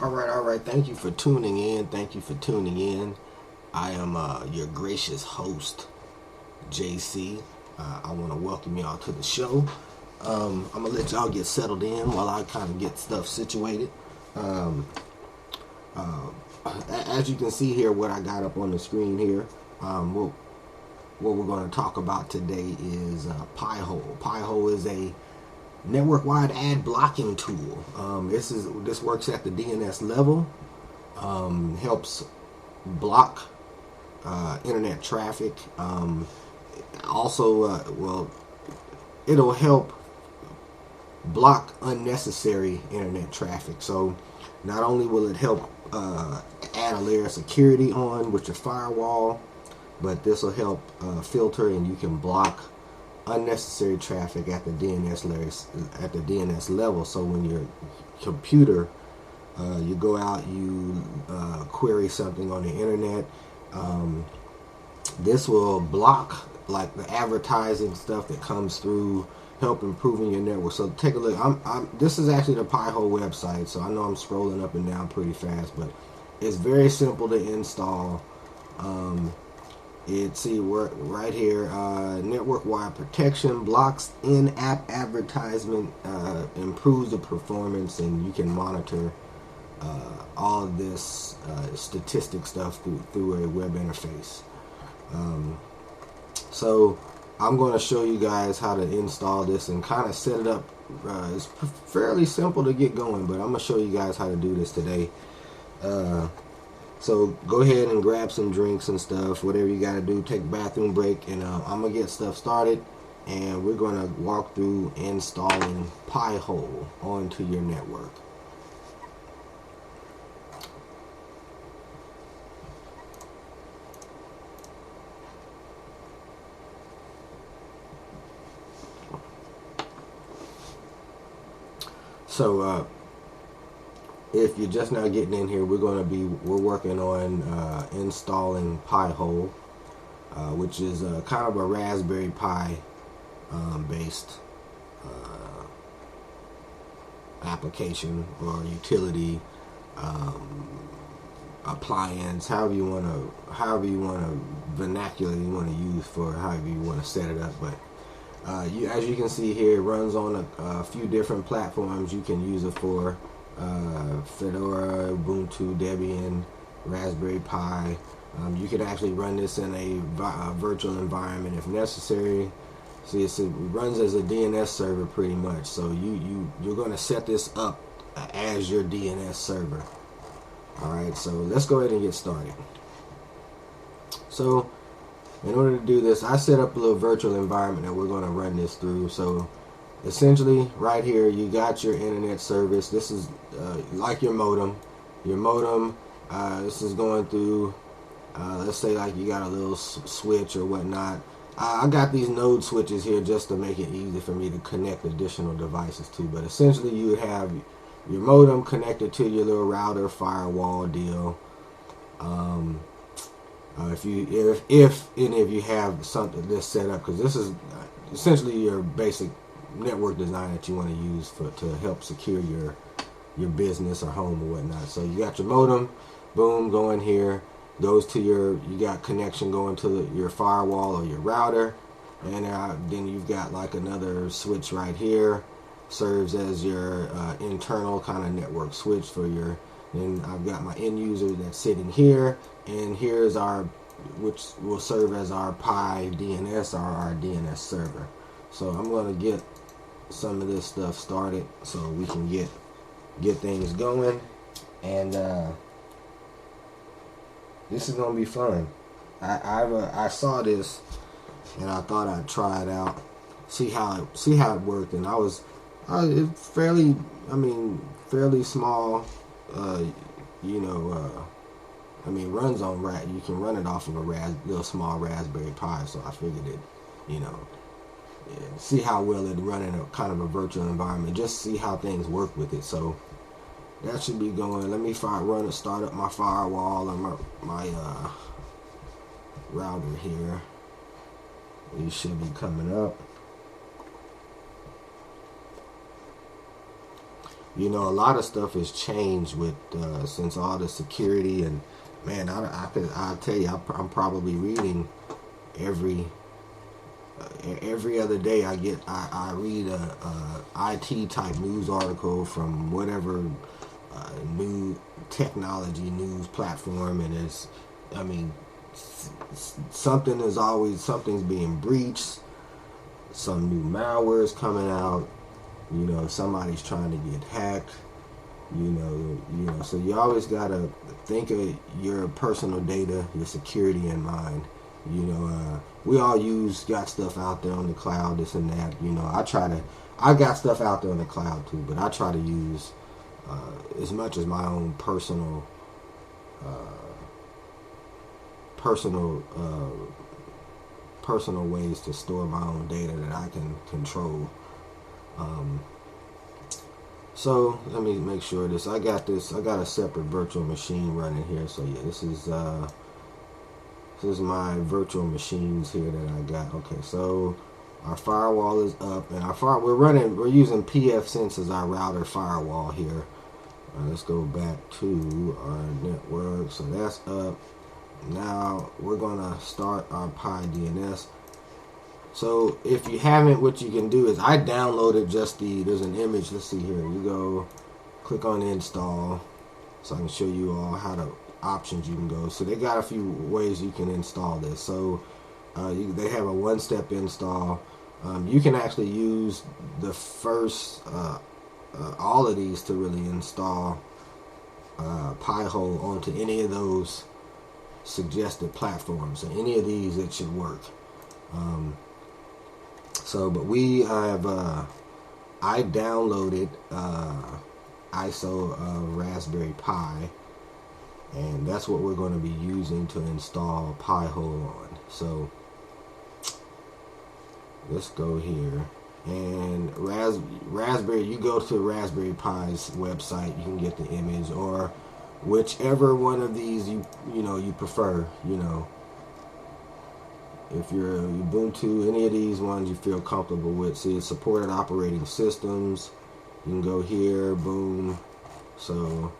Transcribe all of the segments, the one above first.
All right. Thank you for tuning in. Thank you for tuning in. I am your gracious host, JC. I want to welcome y'all to the show. I'm gonna let y'all get settled in while I kind of get stuff situated. Um, as you can see here, what I got up on the screen here, what we're going to talk about today is Pi-hole. Pi-hole is a network-wide ad blocking tool. This works at the DNS level. Helps block internet traffic. It'll help block unnecessary internet traffic. So not only will it help add a layer of security on with your firewall, but this will help filter, and you can block unnecessary traffic at the DNS level. So when your computer, you go out, you query something on the internet, this will block like the advertising stuff that comes through, help improving your network. So take a look. This is actually the Pi-hole website, so I know I'm scrolling up and down pretty fast, but it's very simple to install. Right here, network-wide protection, blocks in-app advertisement, improves the performance, and you can monitor all of this statistic stuff through a web interface. So I'm going to show you guys how to install this and kind of set it up. It's fairly simple to get going, but I'm going to show you guys how to do this today. So go ahead and grab some drinks and stuff, whatever you got to do. Take a bathroom break, and I'm going to get stuff started, and we're going to walk through installing Pi-hole onto your network. So if you're just now getting in here, we're working on installing Pi-hole, which is kind of a Raspberry Pi based application or utility, appliance, however you want to vernacular you want to use for however you want to set it up. But as you can see here, it runs on a few different platforms. You can use it for Fedora, Ubuntu, Debian, Raspberry Pi. You can actually run this in a virtual environment if necessary. See, it runs as a DNS server pretty much. So you're going to set this up as your DNS server. All right, so let's go ahead and get started. So in order to do this, I set up a little virtual environment that we're going to run this through. So essentially, right here, you got your internet service. This is like your modem. Your modem, this is going through, let's say like you got a little switch or whatnot. I got these node switches here just to make it easy for me to connect additional devices to. But essentially, you have your modem connected to your little router firewall deal. If any of you have something this set up, because this is essentially your basic network design that you want to use to help secure your business or home or whatnot. So you got your modem, boom, going here, goes to you got connection going to your firewall or your router, and then you've got like another switch right here, serves as your internal kind of network switch for your. Then I've got my end user that's sitting here, and here's which will serve as our Pi DNS or our DNS server. So I'm going to get some of this stuff started so we can get things going, and this is going to be fun. I saw this and I thought I'd try it out, see how it worked, and it's fairly small. Runs on you can run it off of a little small Raspberry Pi, so I figured it, see how well it run in a kind of a virtual environment, just see how things work with it. So that should be going. Let me start up my firewall and my router here. These should be coming up. You know, a lot of stuff has changed with since all the security, and man, I'll tell you, I'm probably reading every other day. I read a IT type news article from whatever new technology news platform, and I mean, something's being breached, some new malware is coming out. You know, somebody's trying to get hacked. You know. So you always gotta think of your personal data, your security in mind. You know, we all got stuff out there on the cloud, this and that. You know, I got stuff out there on the cloud too, but I try to use as much as my own personal ways to store my own data that I can control. So let me make sure I got a separate virtual machine running here. So yeah, this is my virtual machines here that I got. Okay, so our firewall is up, and we're using pfSense as our router firewall here. Let's go back to our network. So that's up. Now we're gonna start our Pi DNS. So if you haven't, what you can do is I downloaded there's an image. Let's see here. You go click on install, so I can show you all how the options you can go. So they got a few ways you can install this. So they have a one-step install. You can actually use the first all of these to really install Pi-hole onto any of those suggested platforms. So any of these, it should work. But we have I downloaded ISO Raspberry Pi, and that's what we're going to be using to install Pi-hole on. So let's go here, and Raspberry. You go to Raspberry Pi's website, you can get the image, or whichever one of these you prefer. You know, if you're Ubuntu, any of these ones you feel comfortable with. See, it's supported operating systems. You can go here, boom. So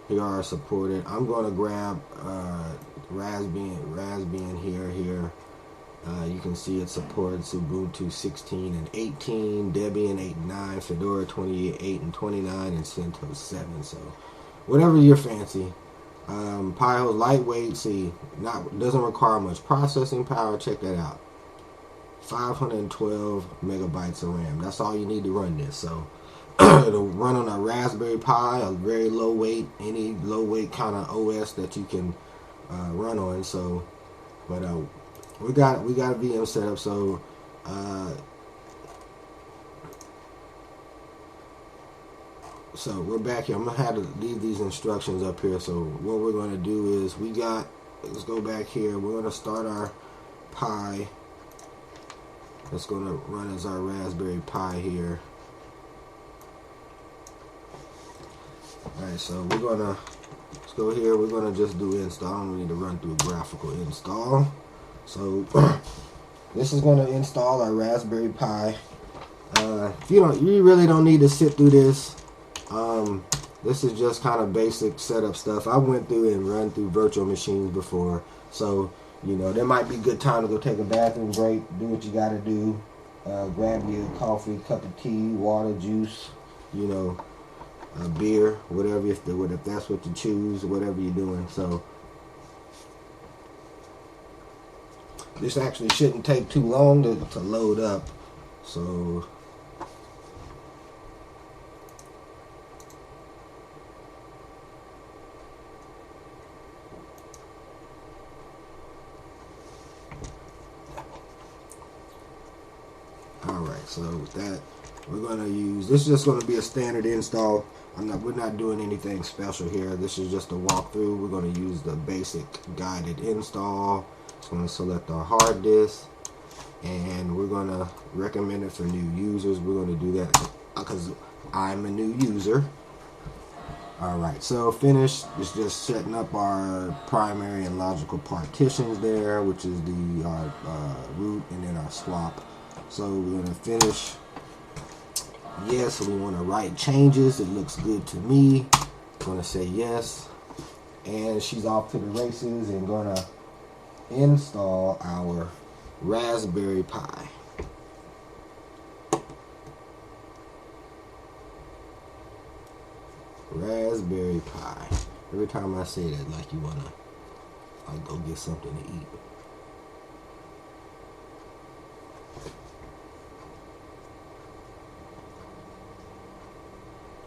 here are supported. I'm going to grab Raspbian here. You can see it supports Ubuntu 16 and 18, Debian 8 and 9, Fedora 28 and 29, and CentOS 7. So whatever you're fancy. Pi-hole's lightweight. See, doesn't require much processing power. Check that out. 512 megabytes of RAM. That's all you need to run this. So it'll run on a Raspberry Pi, a very low weight, any low weight kind of OS that you can run on. So, but we got a VM set up. So so we're back here. I'm gonna have to leave these instructions up here. So what we're gonna do is let's go back here. We're gonna start our Pi. That's gonna run as our Raspberry Pi here. Alright, so let's go here. We're gonna just do install. I don't need to run through a graphical install. So this is gonna install our Raspberry Pi. You really don't need to sit through this. This is just kind of basic setup stuff. I went through and run through virtual machines before, so there might be a good time to go take a bathroom break, do what you got to do, grab you a coffee, cup of tea, water, juice, a beer, whatever, if that's what you choose, whatever you're doing. So this actually shouldn't take too long to load up. So alright, so with that, we're gonna use, this is just gonna be a standard install. We're not doing anything special here. This is just a walkthrough. We're gonna use the basic guided install. It's gonna select our hard disk, and we're gonna recommend it for new users. We're gonna do that because I'm a new user. Alright, so finish. It's just setting up our primary and logical partitions there, which is our root and then our swap. So we're gonna finish yes. We want to write changes. It looks good to me. Gonna say yes. And she's off to the races and gonna install our Raspberry Pi. Raspberry Pi. Every time I say that, like you wanna like go get something to eat.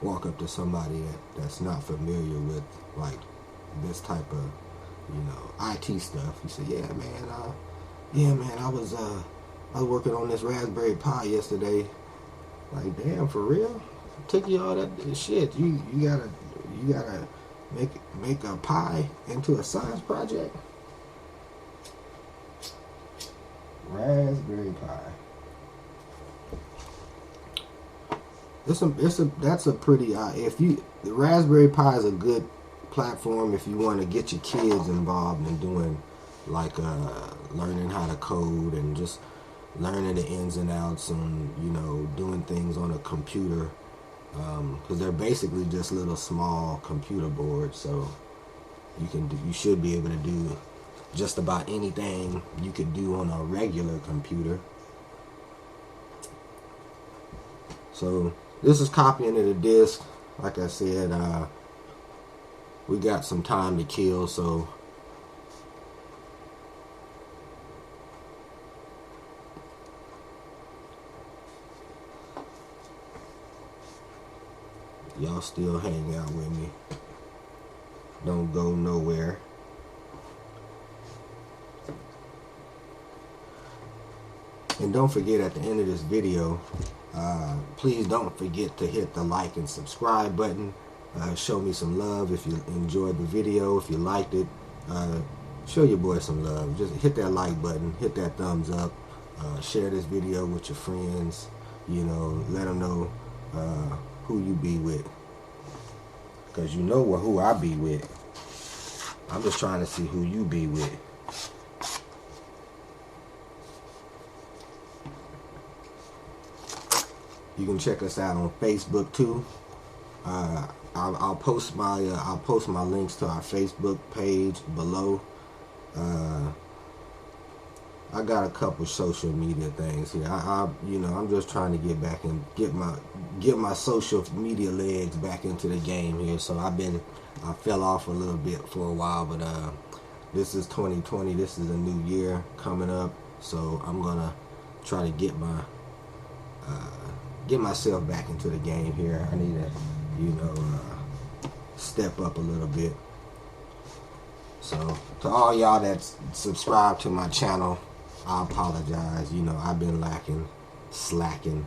Walk up to somebody that's not familiar with like this type of, you know, IT stuff. You say, yeah man, I was working on this Raspberry Pi yesterday. Like, damn, for real? It took you all that shit. You gotta make a pie into a science project. Raspberry Pi. That's a pretty the Raspberry Pi is a good platform if you want to get your kids involved in doing like learning how to code and just learning the ins and outs and, you know, doing things on a computer, because they're basically just little small computer boards, so you should be able to do just about anything you could do on a regular computer. So this is copying to the disk. Like I said, we got some time to kill, so y'all still hang out with me. Don't go nowhere. And don't forget, at the end of this video, please don't forget to hit the like and subscribe button. Show me some love if you enjoyed the video. If you liked it, show your boy some love. Just hit that like button, hit that thumbs up, share this video with your friends. You know, let them know who you be with, because you know who I be with. I'm just trying to see who you be with. You can check us out on Facebook too. I'll post my links to our Facebook page below. I got a couple social media things here. I'm just trying to get back and get my social media legs back into the game here. So I fell off a little bit for a while, but this is 2020. This is a new year coming up, so I'm gonna try to get myself back into the game here. I need to, step up a little bit. So to all y'all that's subscribed to my channel, I apologize. I've been slacking,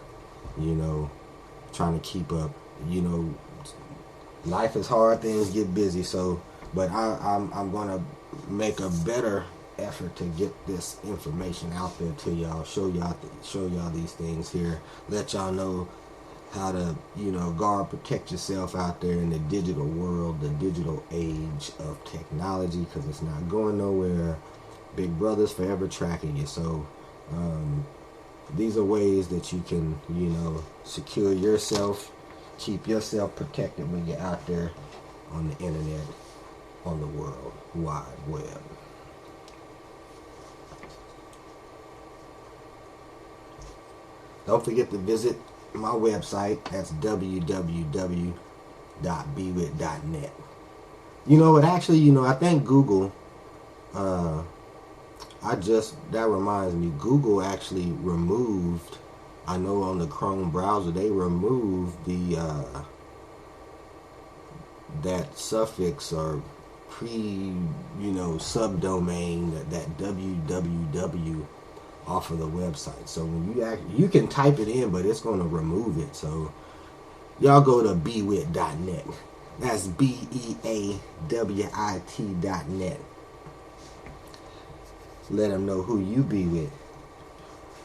trying to keep up. Life is hard, things get busy, but I'm gonna make a better effort to get this information out there to y'all, show y'all these things here, let y'all know how to guard, protect yourself out there in the digital world, the digital age of technology, because it's not going nowhere. Big brother's forever tracking you. So these are ways that you can secure yourself, keep yourself protected when you're out there on the internet, on the World Wide Web. Don't forget to visit my website. That's www.bewit.net. I think Google, that reminds me, Google actually removed, I know on the Chrome browser, they removed that suffix or subdomain, that www off of the website. So when you can type it in, but it's going to remove it. So y'all go to bewit.net. That's BEAWIT.net. Let them know who you be with.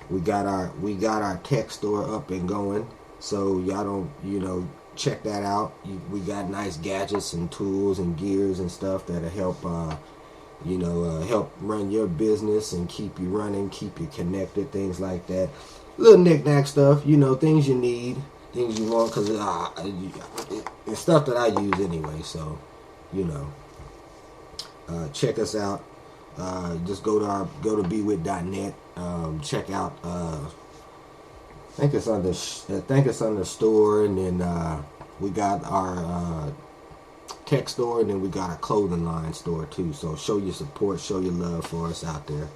We got our tech store up and going. So y'all don't, check that out. We got nice gadgets and tools and gears and stuff that'll help help run your business and keep you running, keep you connected, things like that. Little knick-knack stuff, things you need. things you want, because it's stuff that I use anyway. So, you know, check us out. Just go to bewit.net. Check out. I think it's under store, and then we got our tech store, and then we got our clothing line store too. So show your support, show your love for us out there.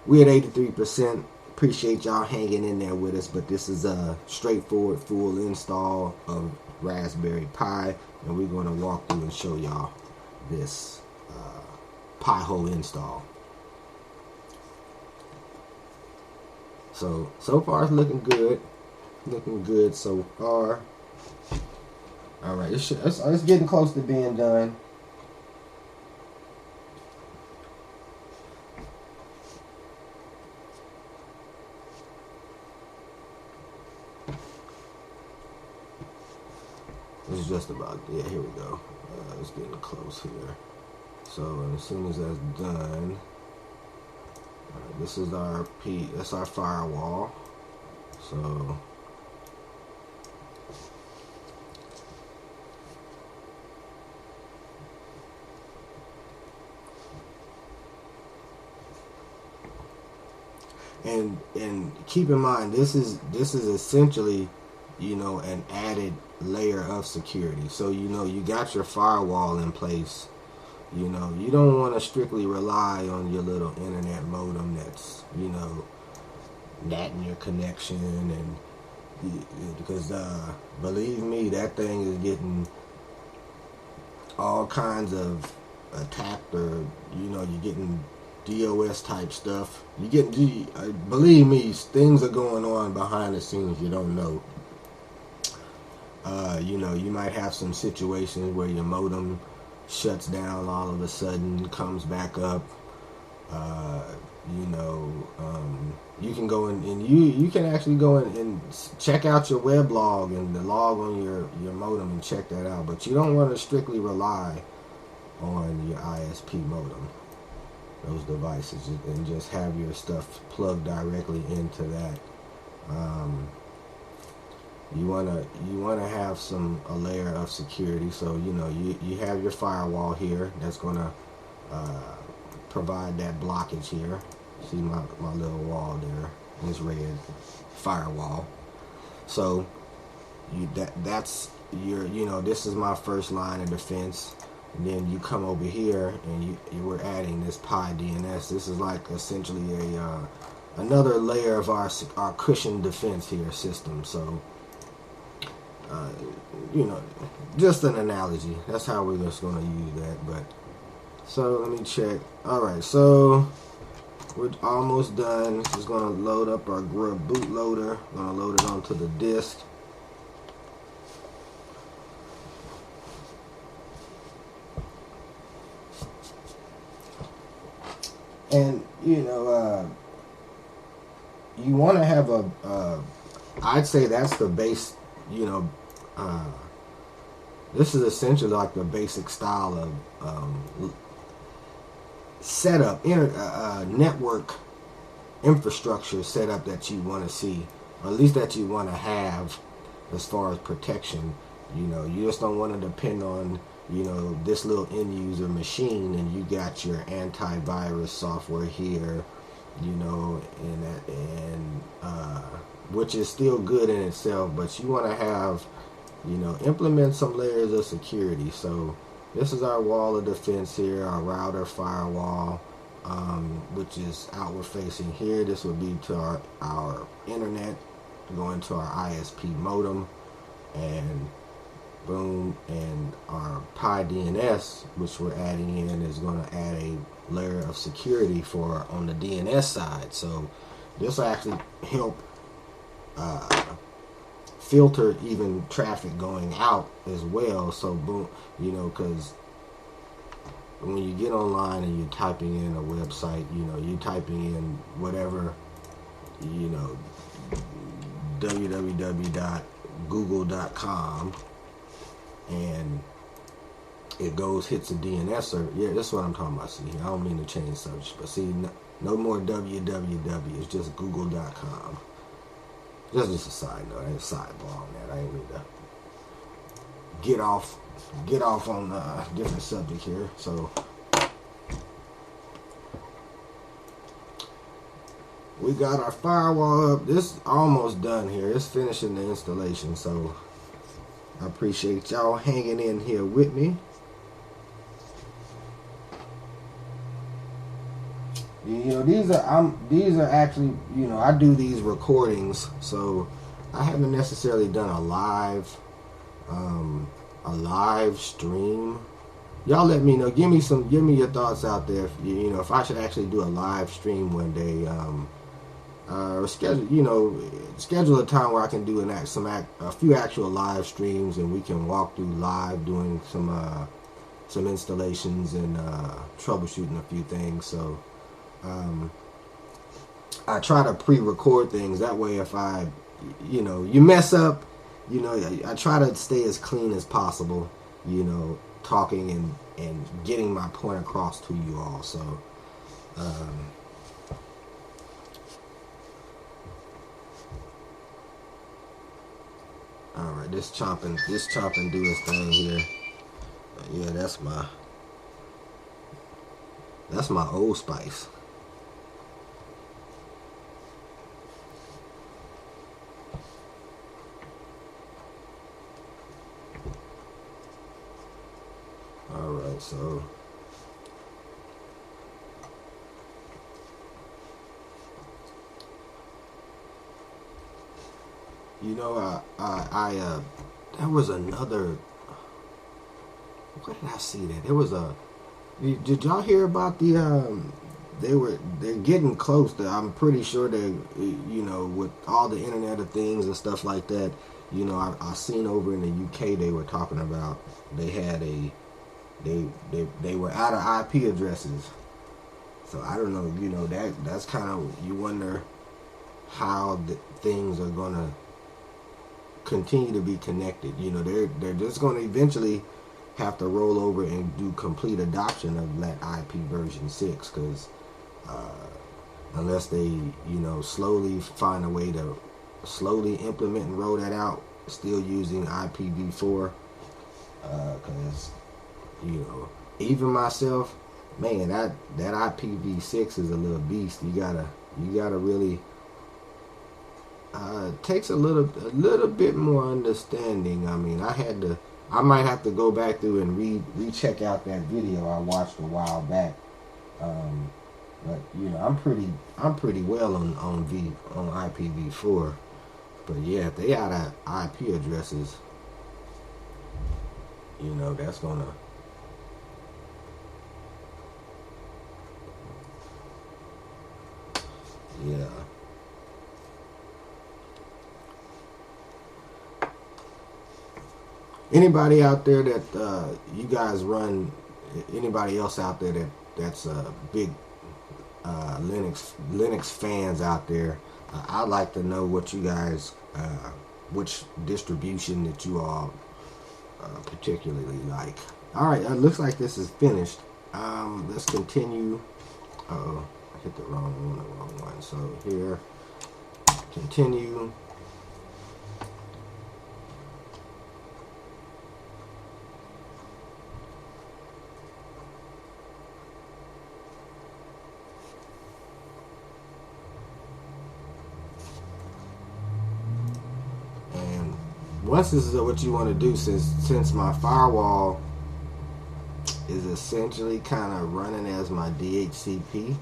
We're at 83%. Appreciate y'all hanging in there with us, but this is a straightforward full install of Raspberry Pi, and we're going to walk through and show y'all this Pi-hole install. So far it's looking good so far. All right, it's getting close to being done. It's just about, yeah, here we go. It's getting close here. So as soon as that's done, this is that's our firewall. So and keep in mind, this is essentially, you know, an added layer of security. So, you know, you got your firewall in place. You know, you don't want to strictly rely on your little internet modem that's, you know, natting your connection, and because believe me, that thing is getting all kinds of attacked, or, you know, you're getting DOS type stuff. You get, believe me, things are going on behind the scenes you don't know. You know, you might have some situations where your modem shuts down all of a sudden, comes back up. You know, you can go in, and you can actually go in and check out your weblog and log on your modem and check that out. But you don't want to strictly rely on your ISP modem, those devices, and just have your stuff plugged directly into that. You wanna have a layer of security. So, you know, you have your firewall here that's gonna provide that blockage here. See my little wall there, this red firewall. So that's your, you know, this is my first line of defense. And then you come over here and we're adding this Pi DNS. This is like essentially another layer of our cushion defense here system. So you know, just an analogy. That's how we're just going to use that. But so let me check. All right, so we're almost done. This is going to load up our Grub bootloader. I'm going to load it onto the disk. And, you know, you want to have I'd say that's the base, you know, this is essentially like the basic style of setup, network infrastructure setup that you want to see, or at least that you want to have as far as protection. You know, you just don't want to depend on, you know, this little end user machine, and you got your antivirus software here, you know, and which is still good in itself, but you want to have, you know, implement some layers of security. So this is our wall of defense here, our router firewall, which is outward facing here. This would be to our internet, going to our ISP modem, and boom, and our Pi DNS, which we're adding in, is going to add a layer of security for on the DNS side. So this will actually help filter even traffic going out as well. So boom, you know, because when you get online and you're typing in a website, you know, you're typing in whatever, you know, www.google.com, and it hits a DNS server. Yeah, that's what I'm talking about. See, I don't mean to change subject, but see, no more www, it's just google.com. Just a side note, a sidebar on that. I ain't need to get off on a different subject here. So we got our firewall up. This is almost done here. It's finishing the installation. So I appreciate y'all hanging in here with me. You know, these are actually, you know, I do these recordings, so I haven't necessarily done a live stream. Y'all let me know. Give me your thoughts out there. If, you know, if I should actually do a live stream one day, or schedule a time where I can do a few actual live streams, and we can walk through live doing some installations and troubleshooting a few things. So I try to pre-record things, that way if you mess up, I try to stay as clean as possible, talking and getting my point across to you all. So all right, this chopping do its thing here. Yeah, that's my Old Spice. Alright, so there was another, where did I see that? There was did y'all hear about they're getting close to, I'm pretty sure they, with all the Internet of Things and stuff like that, I seen over in the UK they were talking about, they had they were out of IP addresses. So I don't know, that's kind of, you wonder how things are going to continue to be connected. They're just going to eventually have to roll over and do complete adoption of that IP version 6, because unless they slowly find a way to slowly implement and roll that out, still using IPv4, because even myself, man, that IPv6 is a little beast. You gotta really it takes a little bit more understanding. I mean, I might have to go back through and recheck out that video I watched a while back. But I'm pretty well on IPv4. But yeah, if they out of IP addresses, that's gonna. Yeah. Anybody out there that you guys run? Anybody else out there that's a big Linux fans out there? I'd like to know what you guys, which distribution that you all particularly like. All right, it looks like this is finished. Let's continue. Uh-oh. I hit the wrong one. So here, continue. And once this is what you want to do, since my firewall is essentially kind of running as my DHCP,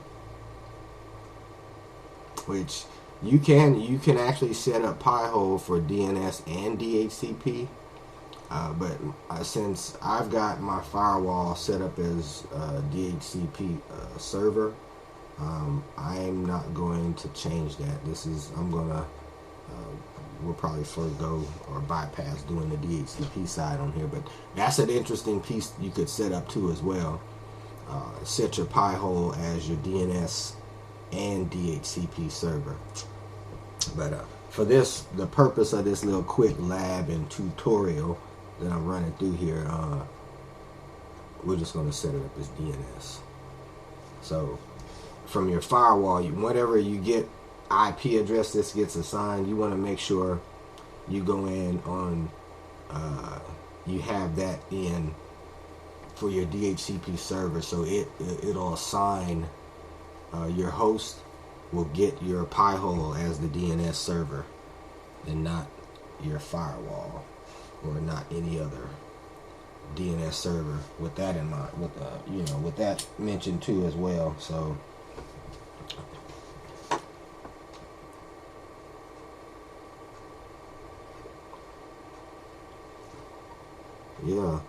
which you can actually set up Pi-hole for DNS and DHCP, but since I've got my firewall set up as DHCP server, I'm not going to change that. We'll probably forego or bypass doing the DHCP side on here, but that's an interesting piece you could set up too as well. Set your Pi-hole as your DNS and DHCP server. But for the purpose of this little quick lab and tutorial that I'm running through here, we're just going to set it up as DNS. So from your firewall, whenever you get IP address this gets assigned, you want to make sure you go in on you have that in for your DHCP server, so it'll assign your host will get your Pi-hole as the DNS server and not your firewall or not any other DNS server, with that in mind, with that mentioned too as well. So yeah,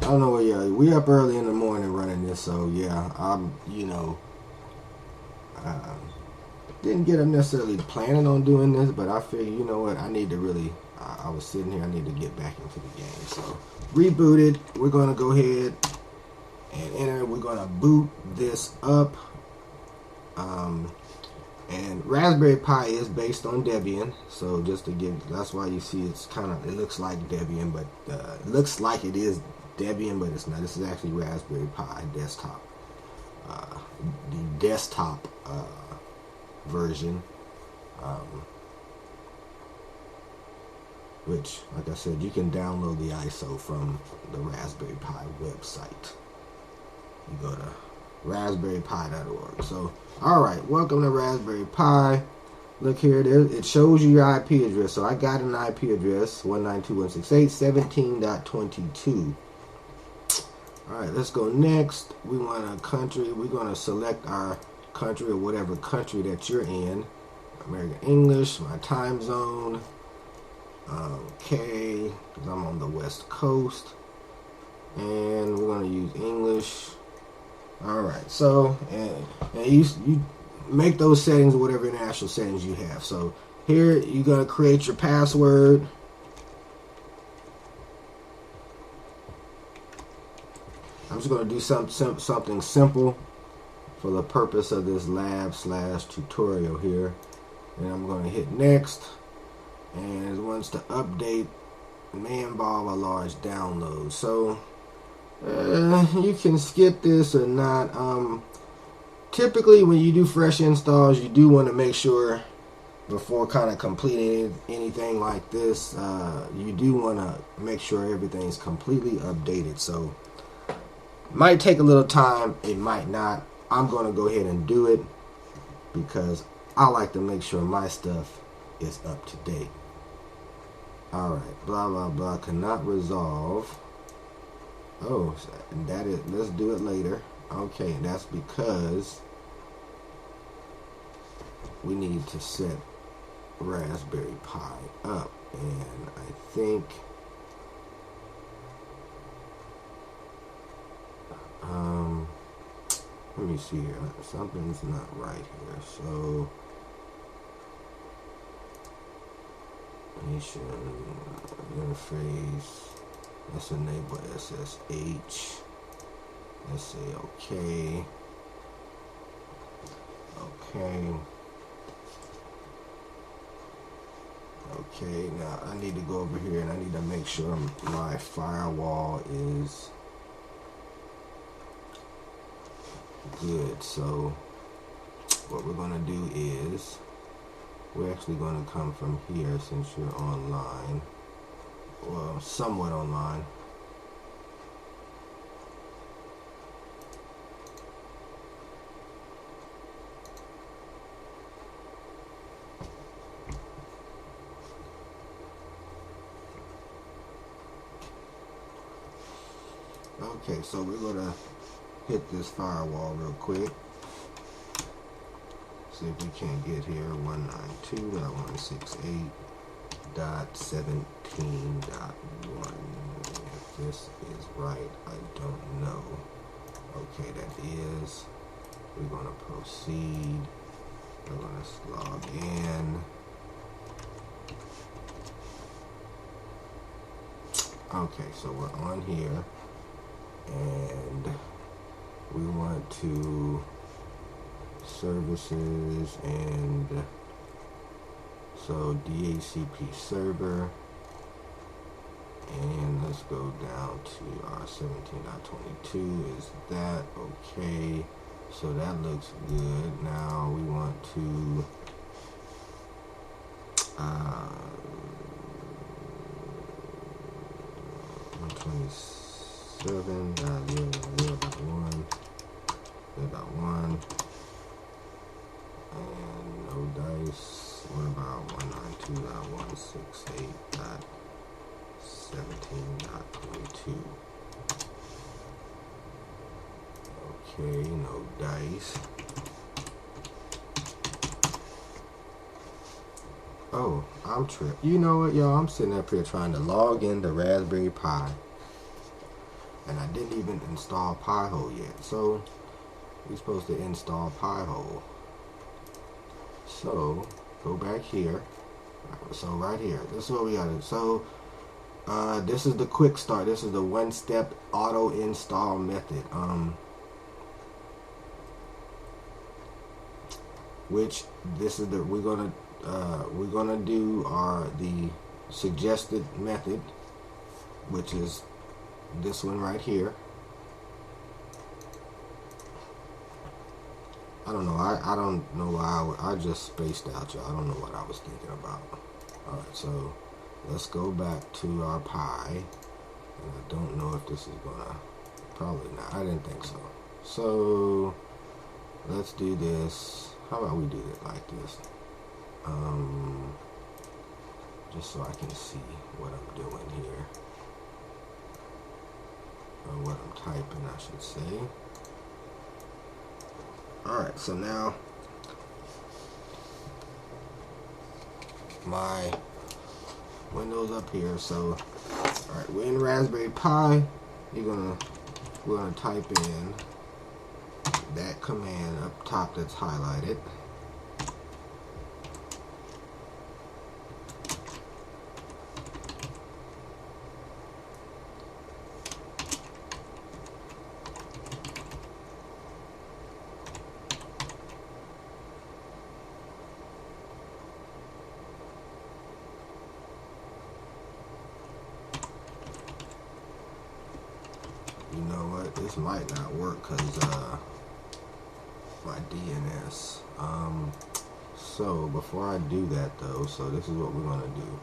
I don't know where we up early in the morning running this, so yeah, I'm didn't get up necessarily planning on doing this, but I figured, you know what, I need to really, I was sitting here, I need to get back into the game. So rebooted, we're going to go ahead and enter, we're going to boot this up. And Raspberry Pi is based on Debian, so just to give, that's why you see it's kind of, it looks like Debian, but it looks like it is Debian, but it's not. This is actually Raspberry Pi desktop, the desktop version, which, like I said, you can download the ISO from the Raspberry Pi website. You go to raspberrypi.org. So, alright, welcome to Raspberry Pi. Look here, it shows you your IP address. So I got an IP address, 192.168.17.22. Alright, let's go next. We want a country. We're going to select our country or whatever country that you're in. American English, my time zone. Okay, because I'm on the West Coast. And we're going to use English. Alright, so, and you make those settings or whatever international settings you have. So, here, you're going to create your password. I'm just going to do something simple for the purpose of this lab/tutorial here. And I'm going to hit next. And it wants to update. It may involve a large download. So, you can skip this or not. Typically, when you do fresh installs, you do want to make sure before kind of completing anything like this, you do want to make sure everything's completely updated. So, it might take a little time. It might not. I'm going to go ahead and do it because I like to make sure my stuff is up to date. Alright, blah blah blah, cannot resolve. Oh, that is, let's do it later. Okay, that's because we need to set Raspberry Pi up, and I think let me see here, something's not right here. So nation interface, let's enable SSH. Let's say okay. Okay, now I need to go over here and I need to make sure my firewall is good. So what we're going to do is we're actually going to come from here since you're online, well, somewhat online. Okay, so we're going to hit this firewall real quick. See if we can't get here. 192.168.17.1. If this is right, I don't know. Okay, that is. We're going to proceed. We're going to log in. Okay, so we're on here. And we want to services, and so DHCP server, and let's go down to our 17.22. Is that okay? So that looks good. Now we want to 127.0.0.1 0.1 and no dice. What about 192.168.17.22? Okay, no dice. Oh, I'm tripped. You know what, y'all? I'm sitting up here trying to log into Raspberry Pi, and I didn't even install Pi-hole yet. So we're supposed to install Pi-hole. So go back here. So right here, this is what we gotta do. So this is the quick start. This is the one-step auto install method. Which this is the we're gonna do the suggested method, which is this one right here. I don't know. I don't know why I just spaced out, y'all. I don't know what I was thinking about. All right, so let's go back to our Pi, and I don't know if this is gonna. Probably not. I didn't think so. So let's do this. How about we do it like this? Just so I can see what I'm doing here. Or what I'm typing, I should say. Alright, so now my window's up here. So, alright, we're in Raspberry Pi. We're gonna type in that command up top that's highlighted. You know what? This might not work because my DNS. So before I do that though, so this is what we're gonna do.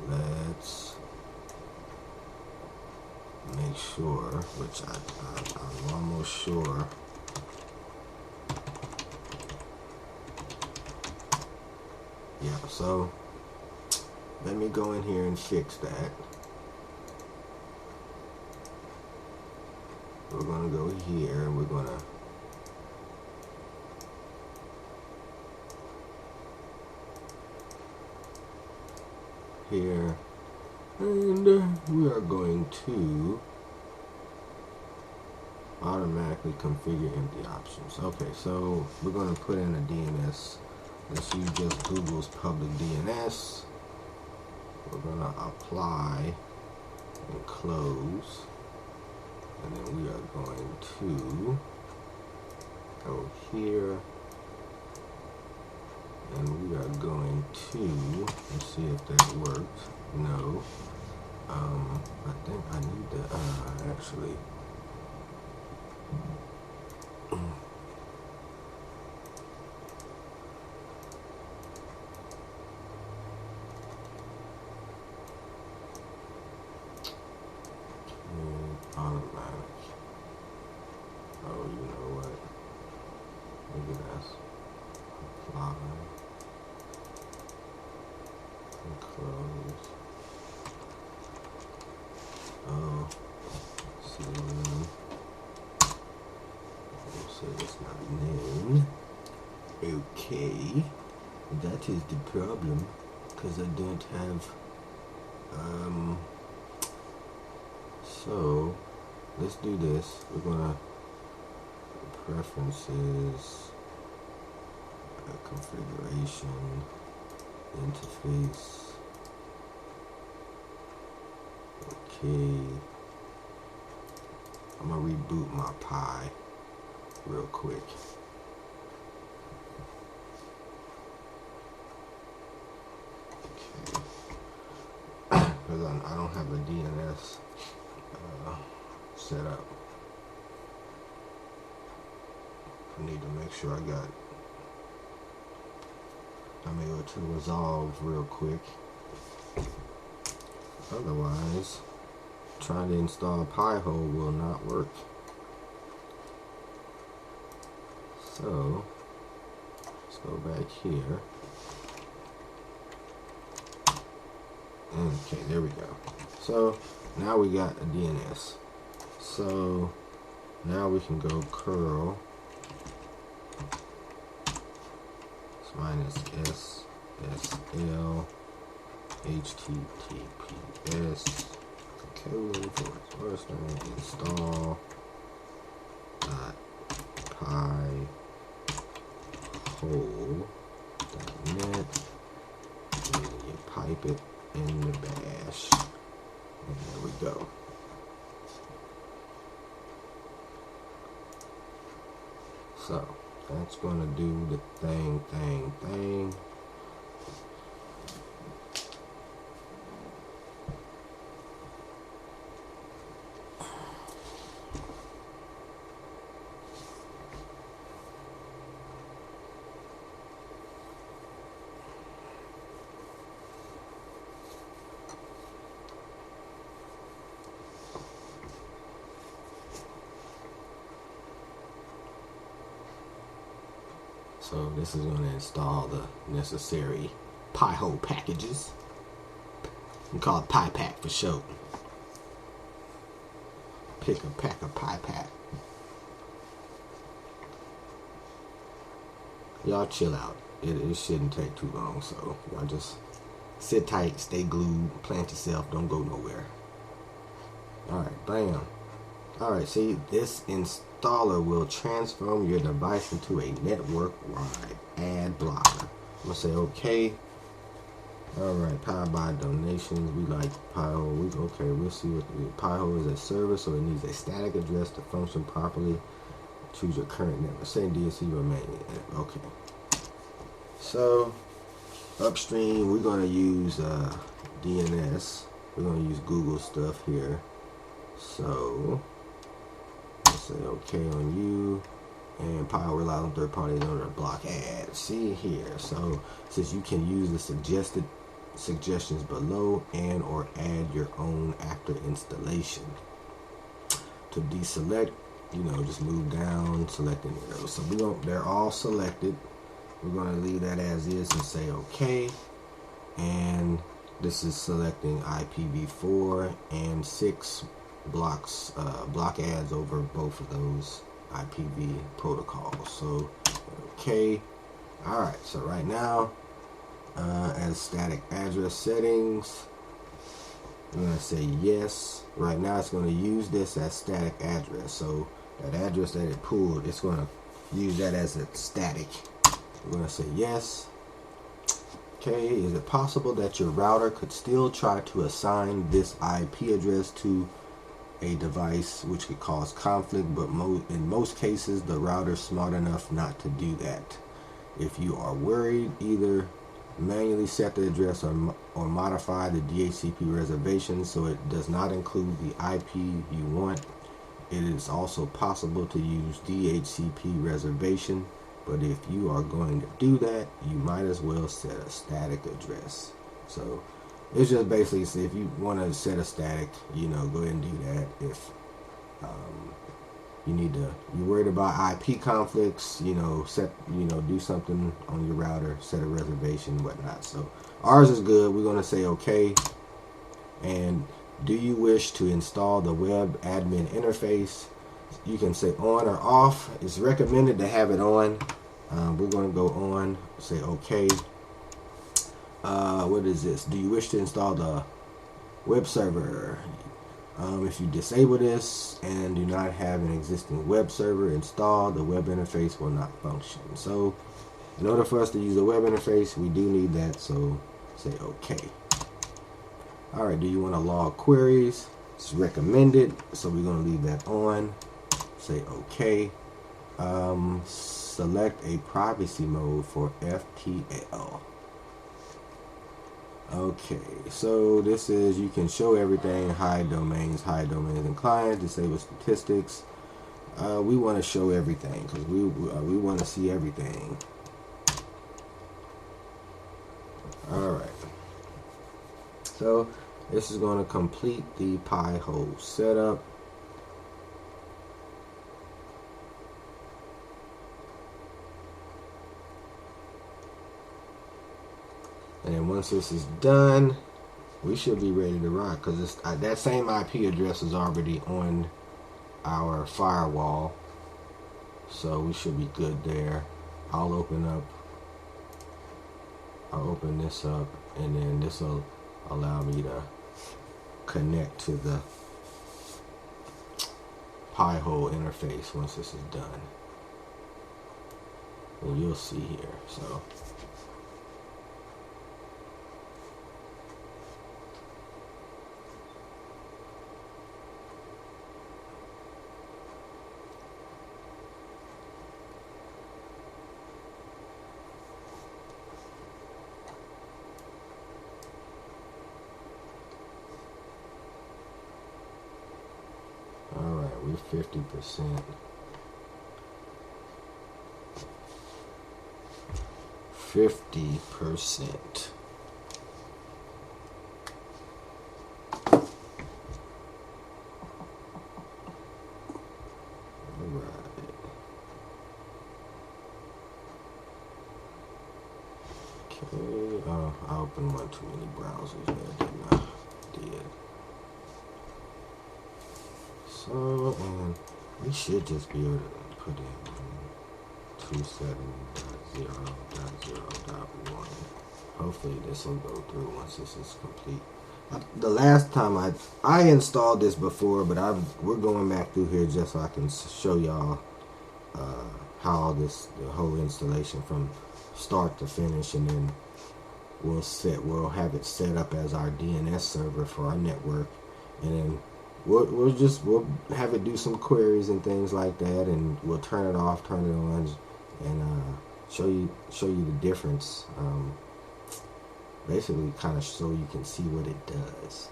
Let's make sure, which I'm almost sure. Yeah, so let me go in here and fix that. We're gonna go here and we're gonna here, and we are going to automatically configure empty options. Okay, so we're going to put in a DNS. Let's use just Google's public DNS. We're going to apply and close, and then we are going to go here. And we are going to, let's see if that worked. No. I think I need to actually automatic. Oh, you know what? Look at this. Apply. And close. Oh, CNN. We'll say it's not noon. Okay, that is the problem, because I don't have. So let's do this. We're gonna preferences, configuration, interface. Okay, I'm gonna reboot my Pi real quick. Okay, because I don't have a DNS set up. I need to make sure I'm able to resolve real quick. Otherwise, trying to install Pi-hole will not work. So let's go back here. Okay, there we go. So now we got a DNS. So now we can go curl minus SSL HTTPS colon first name install pi-hole.net, and you pipe it in the bash, and there we go. So that's going to do the thing. So this is going to install the necessary Pi-hole packages. We call it Pi-pack for short. Pick a pack of Pi-pack. Y'all chill out. It shouldn't take too long, so y'all just sit tight, stay glued, plant yourself, don't go nowhere. Alright, bam. Alright, see, this installer will transform your device into a network-wide ad blocker. I'm going to say OK. Alright, powered by donations. We like Pi-hole. Okay, we'll see what Pi-hole is a server, so it needs a static address to function properly. Choose your current network. Say DHCP or main. Okay. So, upstream, we're going to use DNS. We're going to use Google stuff here. So, say OK on you, and Pi-hole relies on third parties in order to block ads. See here. So since you can use the suggestions below and or add your own after installation. To deselect, just move down, select any of those. So they're all selected. We're going to leave that as is and say OK. And this is selecting IPv4 and 6 block ads over both of those IPv protocols. So okay. Alright, so right now as static address settings, I'm going to say yes. Right now it's going to use this as static address, so that address that it pulled, it's going to use that as a static. We're going to say yes. Okay, is it possible that your router could still try to assign this IP address to a device, which could cause conflict, but in most cases the router's smart enough not to do that? If you are worried, either manually set the address or modify the DHCP reservation so it does not include the IP you want. It is also possible to use DHCP reservation, but if you are going to do that, you might as well set a static address. So it's just basically, say if you want to set a static, go ahead and do that. If you're worried about IP conflicts, set, do something on your router, set a reservation, whatnot. So ours is good. We're going to say OK. And do you wish to install the web admin interface? You can say on or off. It's recommended to have it on. We're going to go on, say OK. What is this? Do you wish to install the web server? If you disable this and do not have an existing web server installed, the web interface will not function. So in order for us to use the web interface, we do need that, so say OK. Alright, do you want to log queries? It's recommended, so we're going to leave that on. Say OK. Select a privacy mode for FTL. Okay, so this is, you can show everything, hide domains and clients, disable statistics. We want to show everything because we want to see everything. Alright, so this is going to complete the Pi-hole setup. And then once this is done, we should be ready to rock because that same IP address is already on our firewall. So we should be good there. I'll open this up, and then this will allow me to connect to the Pi-hole interface once this is done. And you'll see here. So we're 50%. 50%. I opened one too many browsers there, didn't I? Did. So, and we should just be able to put in 27.0.0.1. Hopefully this will go through once this is complete. The last time I installed this before, but we're going back through here just so I can show y'all how the whole installation from start to finish, and then we'll have it set up as our DNS server for our network, and then we'll have it do some queries and things like that, and we'll turn it off, turn it on, and show you the difference. Basically, kind of so you can see what it does.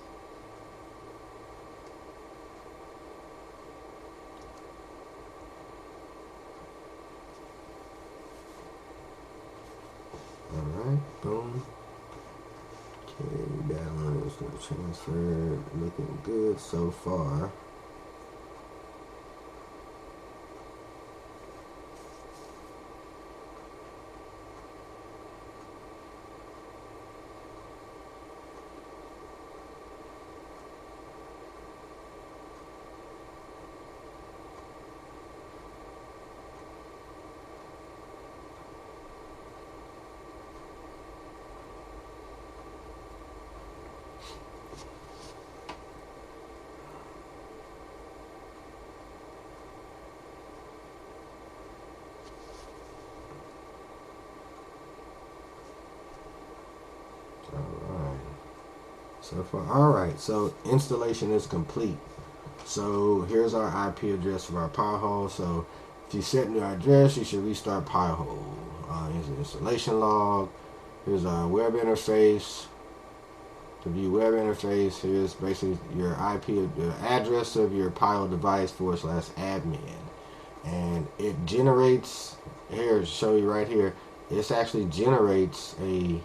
Alright, boom. Okay, that one is going to transfer. Looking good so far. So far, alright, so installation is complete. So here's our IP address for our Pi-hole. So if you set new address, you should restart Pi-hole. Here's the installation log. Here's our web interface. To view web interface, here's basically your IP, the address of your Pi-hole device /admin. And it generates, here, show you right here, this actually generates a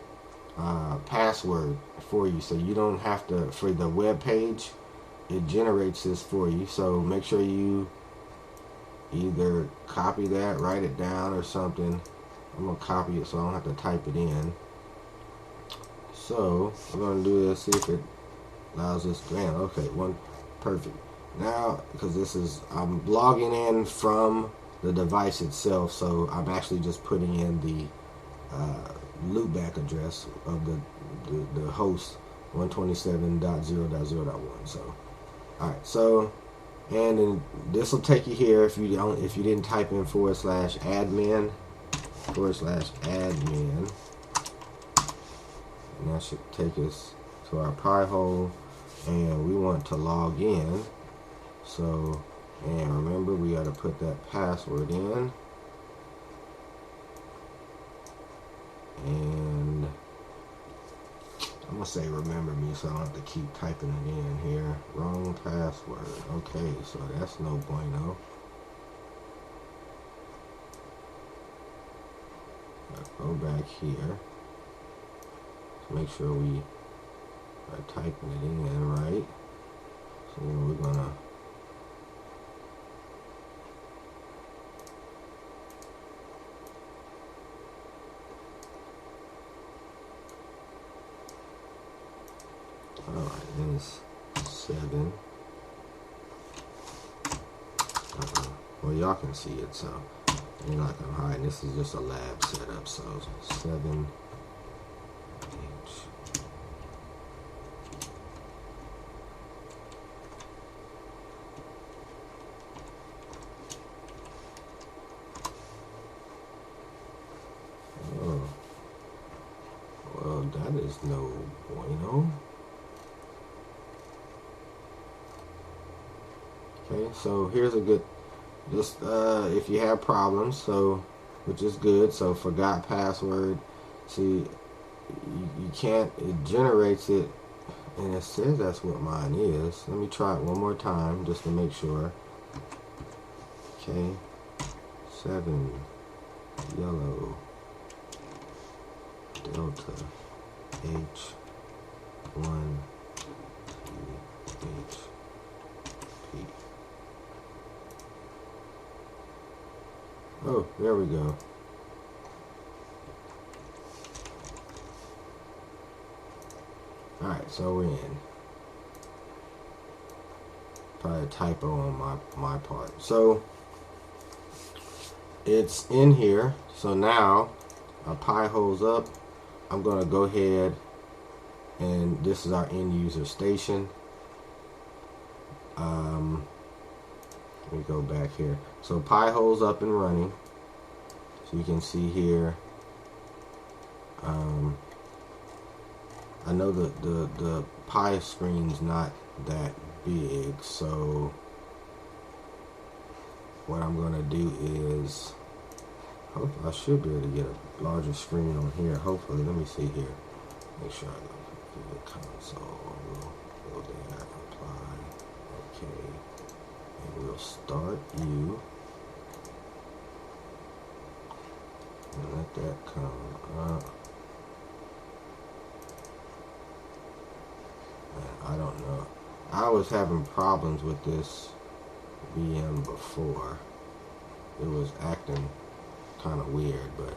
password for you, so you don't have to, for the web page, it generates this for you. So make sure you either copy that, write it down or something. I'm going to copy it so I don't have to type it in. So I'm going to do this, see if it allows us to, okay, perfect. Now, because I'm logging in from the device itself, so I'm actually just putting in the loopback address of the host 127.0.0.1. So alright, so and then this will take you here if you didn't type in /admin, and that should take us to our Pi-hole, and we want to log in. So, and remember, we got to put that password in. And I'm going to say remember me so I don't have to keep typing it in here. Wrong password. Okay, so that's no bueno. Go back here. Make sure we are typing it in right. So we're gonna alright, then it's 7. Well, y'all can see it, so you're not gonna hide. This is just a lab setup, so 7H. Oh, well, that is no bueno. Okay, so here's a good, just if you have problems, so which is good. So forgot password. See, you can't. It generates it, and it says that's what mine is. Let me try it one more time just to make sure. Okay, 7 yellow delta H 1 2 H P. Oh, there we go. Alright, so we're in. Probably a typo on my part. So it's in here. So now our Pi holes up. I'm gonna go ahead, and this is our end user station. Let me go back here. So Pi holes up and running. So you can see here. I know the Pi screen's not that big, so what I'm gonna do is, I should be able to get a larger screen on here. Hopefully, let me see here. Make sure I go to the console. We'll go there, apply, okay, and we'll start you. And let that come up. I don't know. I was having problems with this VM before. It was acting kind of weird, but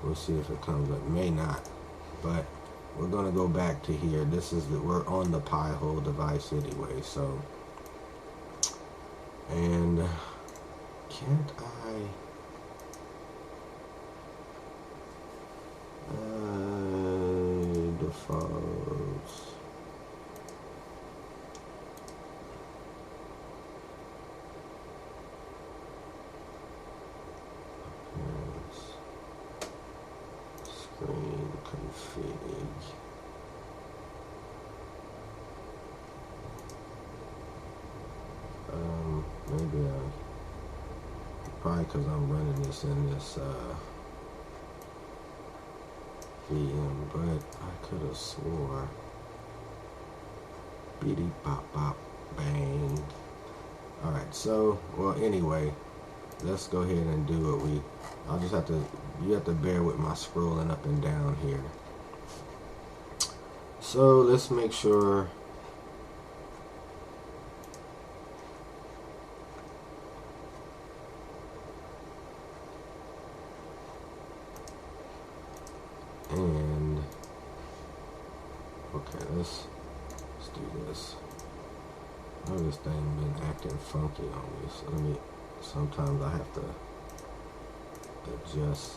we'll see if it comes up. May not, but we're gonna go back to here. This is we're on the Pi hole device anyway, so, and can't I defaults. Screen config. Maybe probably because I'm running this in this VM, but I could have swore. Beady bop bop bang. Alright, so, well, anyway, let's go ahead and do what I'll just have to, you have to bear with my scrolling up and down here. So let's make sure and okay, let's do this. I know this thing been acting funky on me, so sometimes I have to adjust.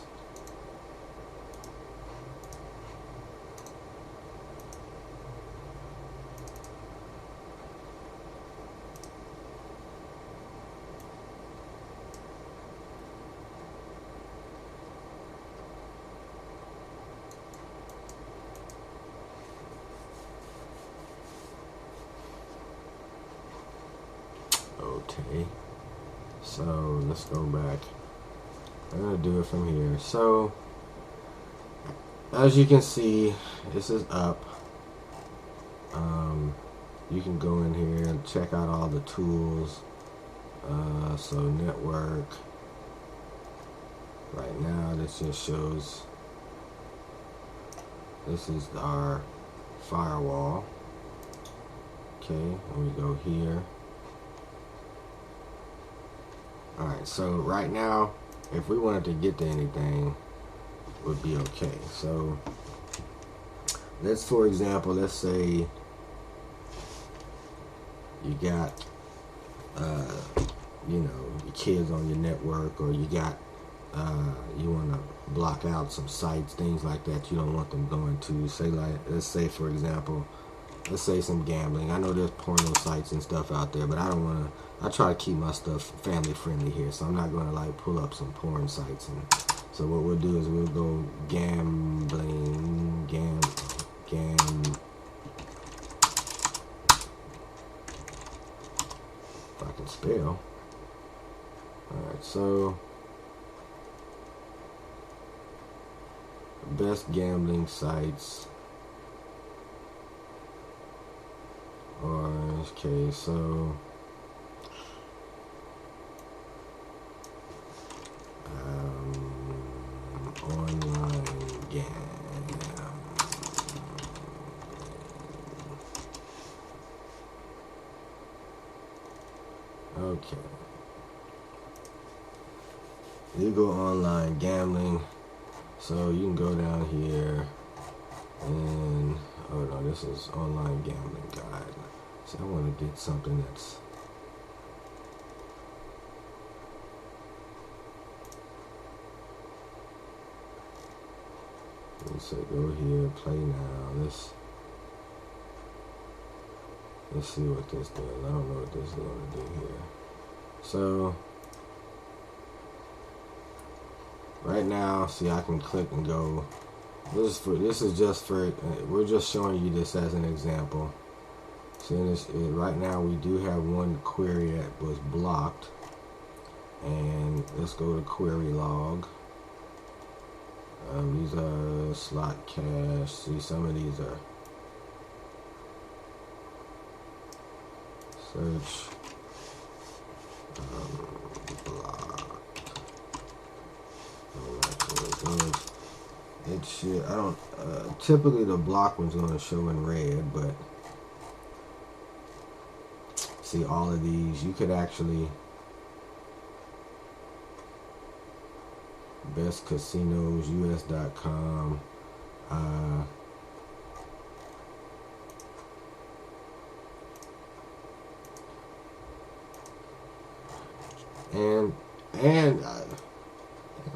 Okay, so let's go back. I'm gonna do it from here. So as you can see, this is up. You can go in here and check out all the tools. So network right now, this just shows This is our firewall. Okay, and we go here. Alright, so right now, if we wanted to get to anything, would be okay. So let's, for example, let's say you got you know, your kids on your network, or you got you want to block out some sites, things like that you don't want them going to. Say, like, let's say, for example, let's say some gambling. I know there's porno sites and stuff out there, but I don't want to. I try to keep my stuff family friendly here, so I'm not going to like pull up some porn sites. And so what we'll do is we'll go gambling, if I can spell. Alright, so best gambling sites, or in this case, so online okay. You go online gambling, so you can go down here and, oh no, this is online gambling guide. So I want to get something that's, let's say go here, play now. Let's see what this does. I don't know what this is going to do here. So right now, see, I can click and go. This is just for, we're just showing you this as an example. So right now we do have one query that was blocked, and let's go to query log. These are slot cache. See, some of these are search blocked. It should. I don't. Typically, the block one's going to show in red, but see, all of these you could actually. Best casinos, us.com, and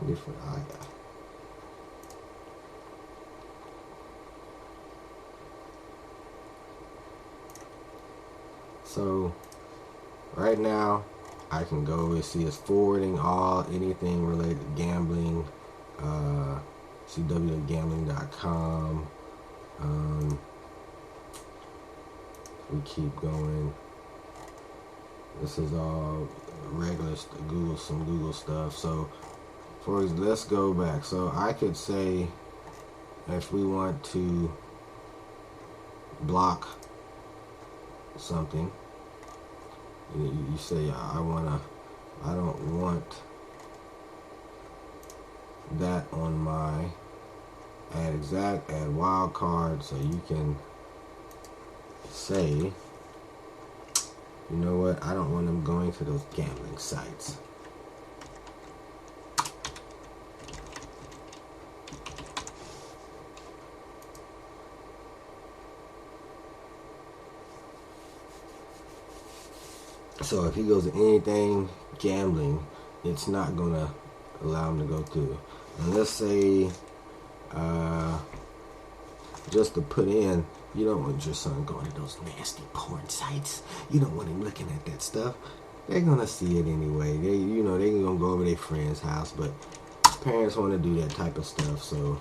different. So right now I can go and see it's forwarding anything related to gambling, www.gambling.com. We keep going. This is all regular some Google stuff. So for example, let's go back. So I could say, if we want to block something, you say I don't want that on my add wildcard. So you can say, you know what, I don't want them going to those gambling sites. So if he goes to anything gambling, it's not going to allow him to go through. And let's say, just to put in, you don't want your son going to those nasty porn sites. You don't want him looking at that stuff. They're going to see it anyway. They're going to go over their friend's house, but parents want to do that type of stuff. So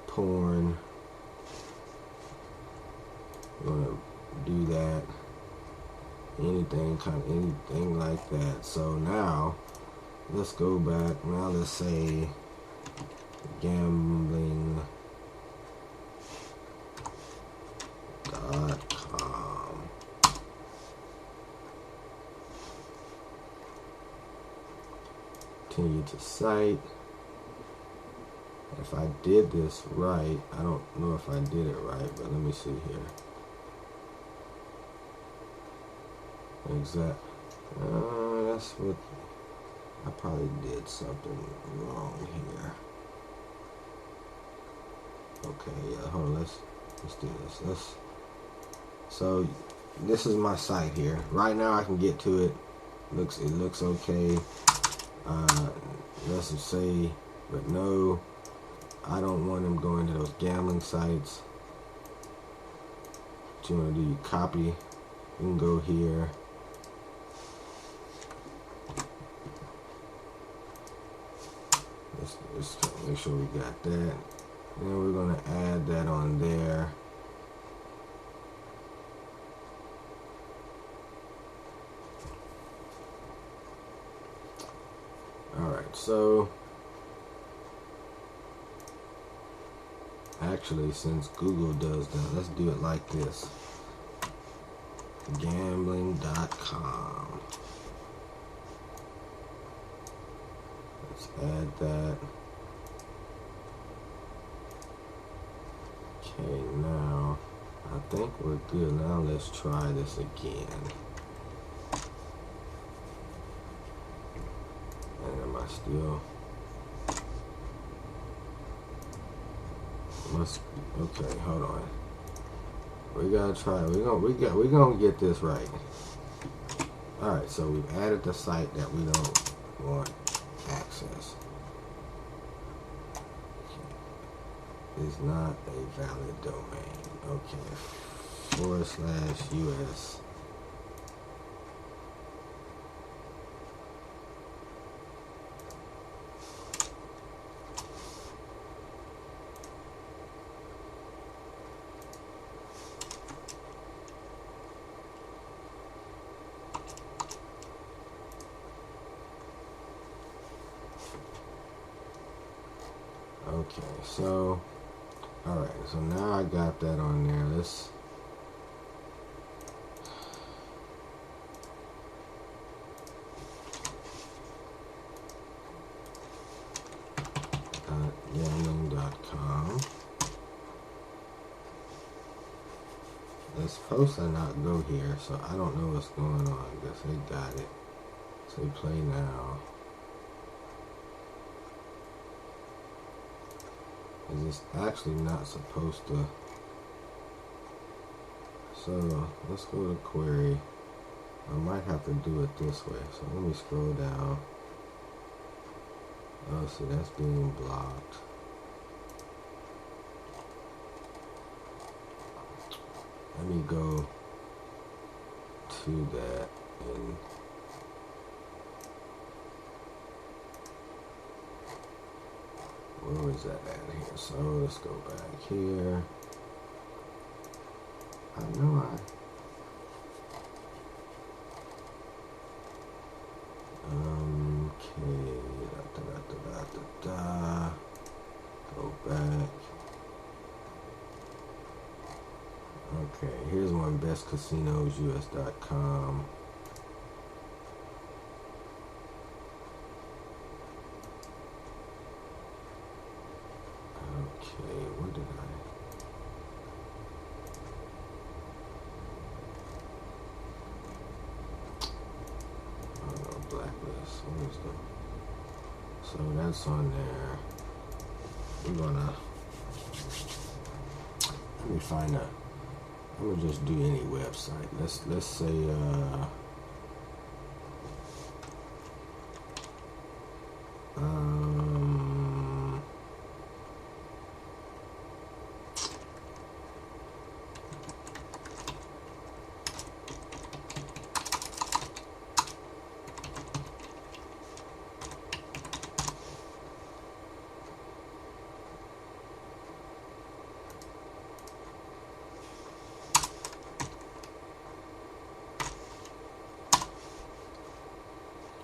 porn, we're going to do that. Anything like that. So now let's go back. Now let's say gambling.com. Continue to site, if I did this right, I don't know if I did it right, but let me see here. Exact. That's what I probably did something wrong here. Okay, yeah, hold on, let's do this. So this is my site here. Right now I can get to it. It looks okay. Let's just say, but no, I don't want them going to those gambling sites. What you want to do, you copy. You can go here. Let's make sure we got that. Then we're going to add that on there. Alright, so actually, since Google does that, let's do it like this. Gambling.com. Let's add that. Okay, now I think we're good. Now let's try this again. And am I still? Okay, hold on. We gotta try. We're gonna get this right. All right, so we've added the site that we don't want access. Is not a valid domain. Okay. /US. Okay, so alright, so now I got that on there. Let's gambling.com. It's supposed to not go here, so I don't know what's going on. I guess they got it. Say play now. Is this actually not supposed to? So let's go to query. I might have to do it this way. So let me scroll down. Oh, see, that's being blocked. Let me go to that and where is that at here? So let's go back here. I know okay, go back. Okay, here's one, bestcasinosUS.com. Okay, where did blacklist. Where is that? So that's on there. We're gonna let me find a. I'm gonna just do any website. Let's say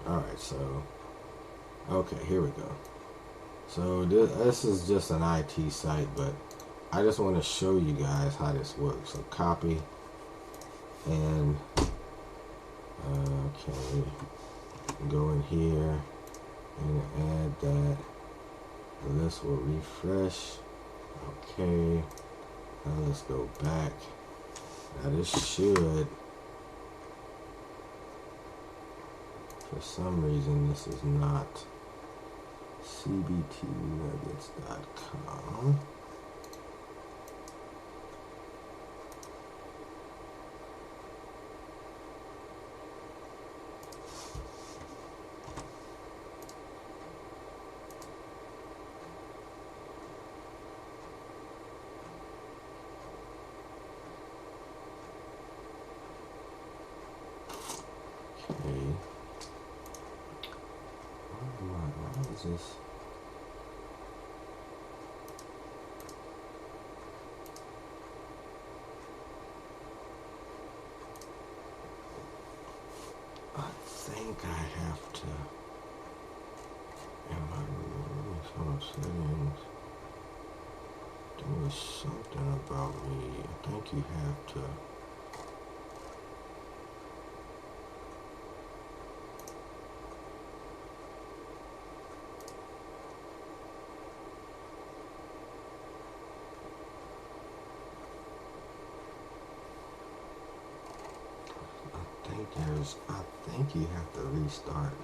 alright, so okay, here we go. So this is just an IT site, but I just want to show you guys how this works. So copy and okay, go in here and add that. And this will refresh. Okay. Now let's go back. Now this should, for some reason, this is not cbtnuggets.com. Why is this? I think I have to. In my settings, there was something about me. I think you have to. I think you have to restart.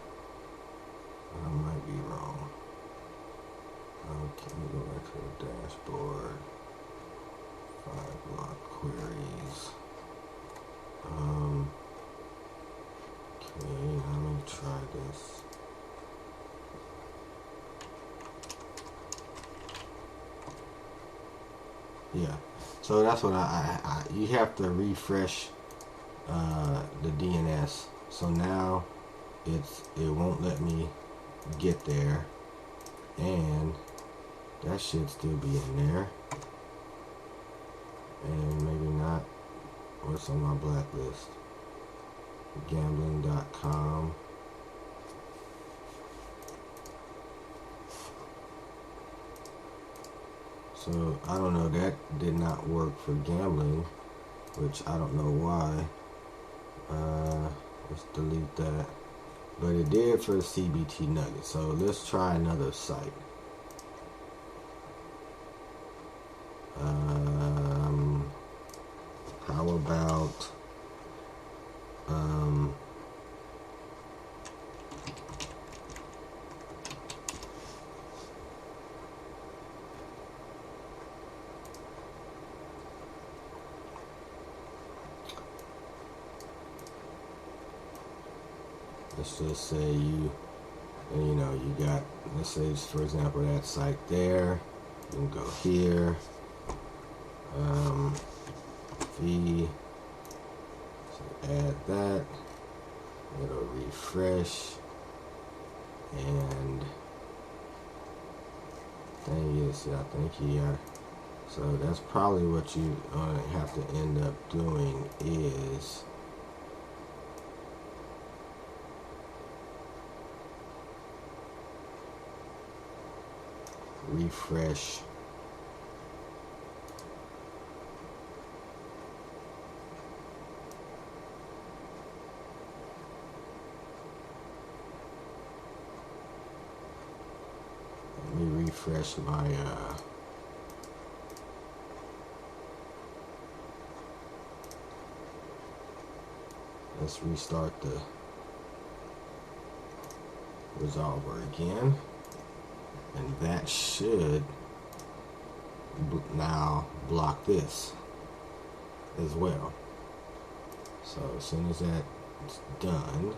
I might be wrong. Okay, go back to the dashboard. 5 block queries. Okay, let me try this. Yeah, so that's what I you have to refresh the DNS. So now it won't let me get there, and that should still be in there, and maybe not. What's on my blacklist? Gambling.com. So I don't know, that did not work for gambling, which I don't know why. Let's delete that. But it did for the CBT Nuggets. So let's try another site. How about let's just say you got, let's say for example that site there. You can go here. Fee. So add that. It'll refresh. And thing is, I think yeah. So that's probably what you have to end up doing is refresh my let's restart the resolver again, and that should now block this as well. So as soon as that's done,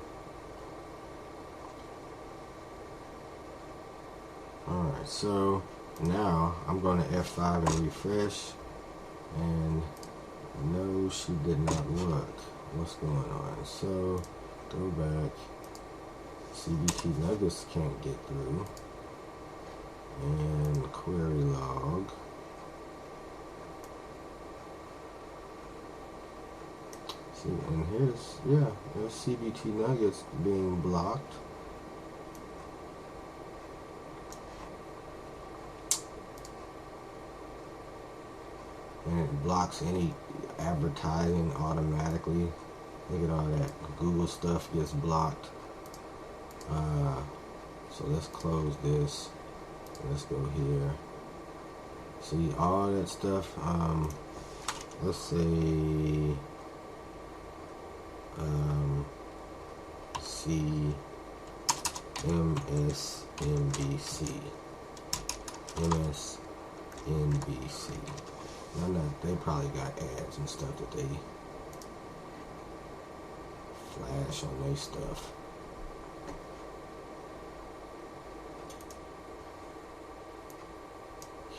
alright, so now I'm going to F5 and refresh, and no, she did not work. What's going on? So go back. CBT Nuggets can't get through, and query log. See, and there's CBT Nuggets being blocked. And it blocks any advertising automatically. Look at all that Google stuff gets blocked. So let's close this. Let's go here. See all that stuff. Let's say MSNBC. MSNBC. They probably got ads and stuff that they flash on their stuff.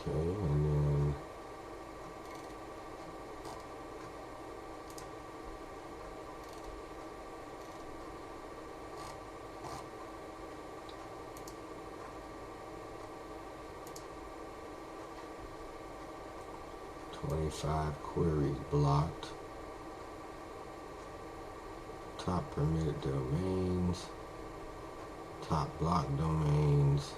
Okay, and then "25 queries blocked. Top permitted domains. Top blocked domains."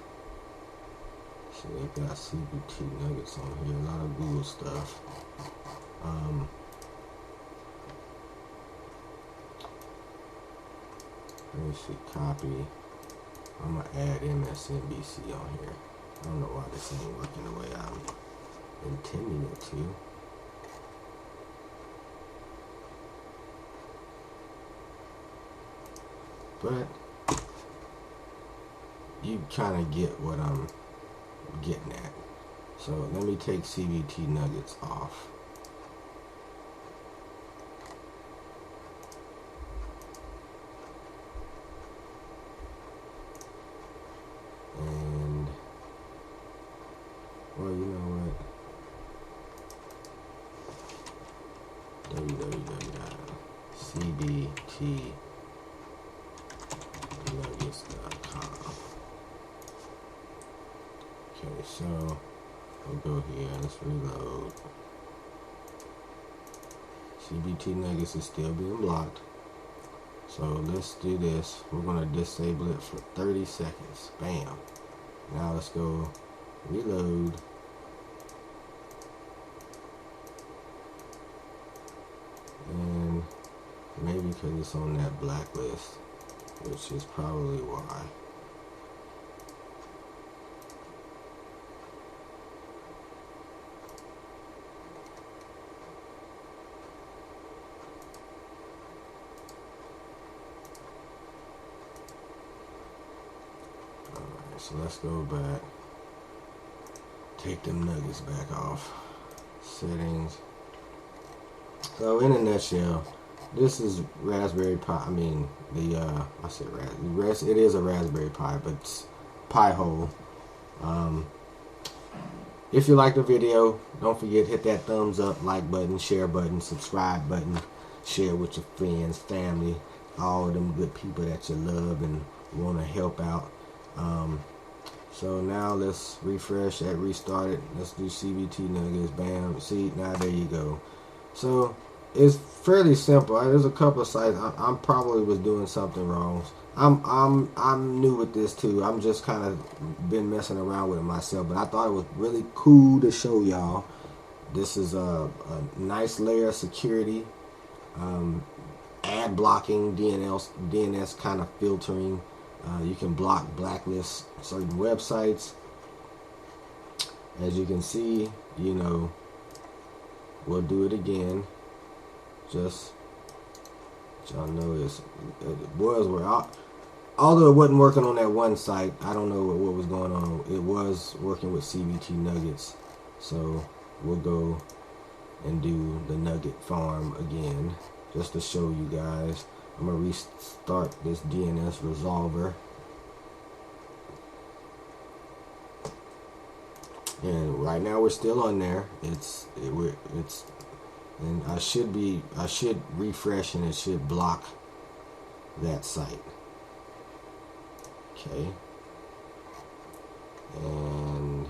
So they got CBT nuggets on here, a lot of Google stuff. Let me see, copy. I'm gonna add MSNBC on here. I don't know why this ain't working the way I'm intending it to. But you kind of get what I'm getting at. So let me take CBT nuggets off. And well, you know what? www.cbtnuggets.com. Okay, so we'll go here. Let's reload. CBT nuggets is still being blocked. So let's do this. We're going to disable it for 30 seconds. Bam. Now let's go reload. And maybe because it's on that blacklist, which is probably why. So let's go back, take them nuggets back off, settings. So in a nutshell, this is Raspberry Pi. I mean, I said it is a Raspberry Pi, but it's Pi-hole. If you like the video, don't forget, hit that thumbs up, like button, share button, subscribe button, share with your friends, family, all of them good people that you love and want to help out. So now let's refresh that, restart it. Let's do CBT nuggets. Bam. See, now there you go. So it's fairly simple. There's a couple of sites. I probably was doing something wrong. I'm new with this too. I'm just kind of been messing around with it myself, but I thought it was really cool to show y'all. This is a nice layer of security, ad blocking, DNS kind of filtering. You can blacklist certain websites. As you can see, you know, we'll do it again. Just y'all know it was where although it wasn't working on that one site, I don't know what was going on. It was working with CBT nuggets. So we'll go and do the nugget farm again, just to show you guys. I'm gonna restart this DNS resolver, and right now we're still on there. And I should refresh, and it should block that site. Okay, and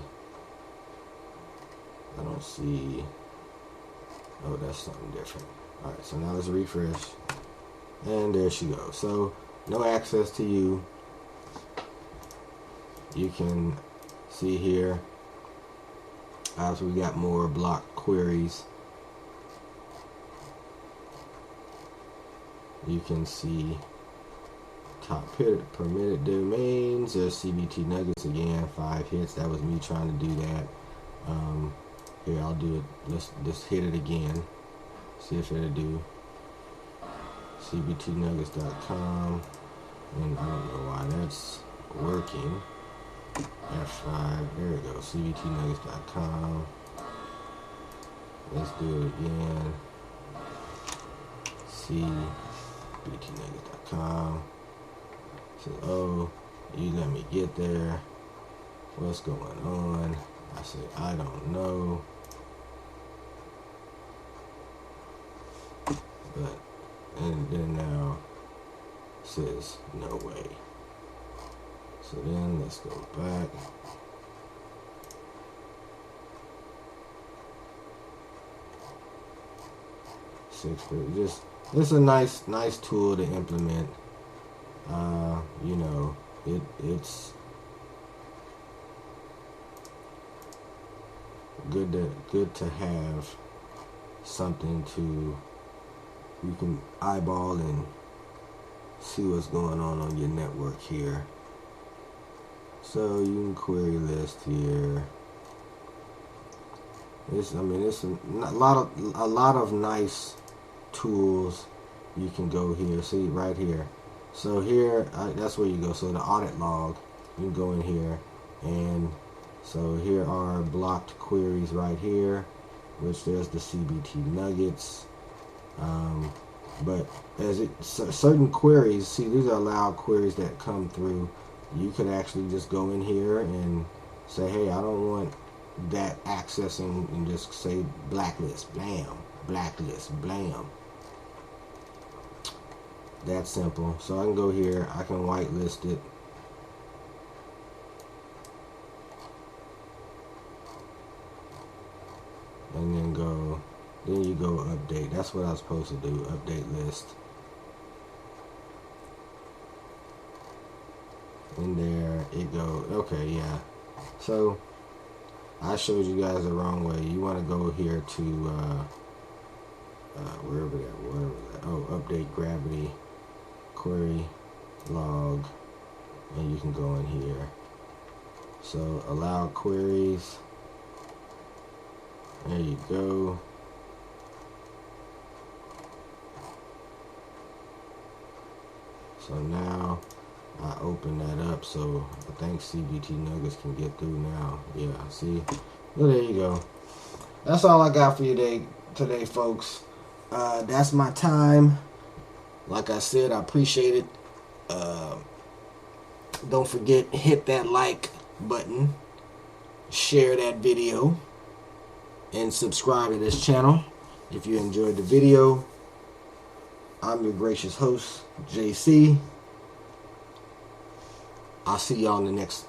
I don't see. Oh, that's something different. All right, so now let's refresh. And there she goes. So no access to you. You can see here as we got more blocked queries. You can see top permitted domains. There's CBT Nuggets again, 5 hits. That was me trying to do that. Here, I'll do it. Let's just hit it again. See if it'll do. CBTnuggets.com. And I don't know why that's working. F5. There we go. CBTnuggets.com. Let's do it again. CBTnuggets.com. Says, oh, you let me get there. What's going on? I say, I don't know. But, and then now it says, no way. So then let's go back. Just, it's a nice tool to implement. You know, it's good to have something to you can eyeball and see what's going on your network here. So you can query list here. It's a lot of nice tools. You can go here. See right here. So here, that's where you go. So the audit log, you can go in here, and so here are blocked queries right here, which there's the CBT Nuggets. But as certain queries, see, these are allowed queries that come through. You could actually just go in here and say, hey, I don't want that accessing, and just say blacklist, blam, blacklist, blam. That's simple. So I can go here, I can whitelist it. And then you go update. That's what I was supposed to do, update list. And there it goes. Okay, yeah. So I showed you guys the wrong way. You want to go here to wherever that. Oh, update gravity query log, and you can go in here. So allow queries. There you go. So now I open that up, so I think CBT Nuggets can get through now. Yeah, see? Well, there you go. That's all I got for you today, folks. That's my time. Like I said, I appreciate it. Don't forget, hit that like button, share that video, and subscribe to this channel if you enjoyed the video. I'm your gracious host, JC. I'll see y'all in the next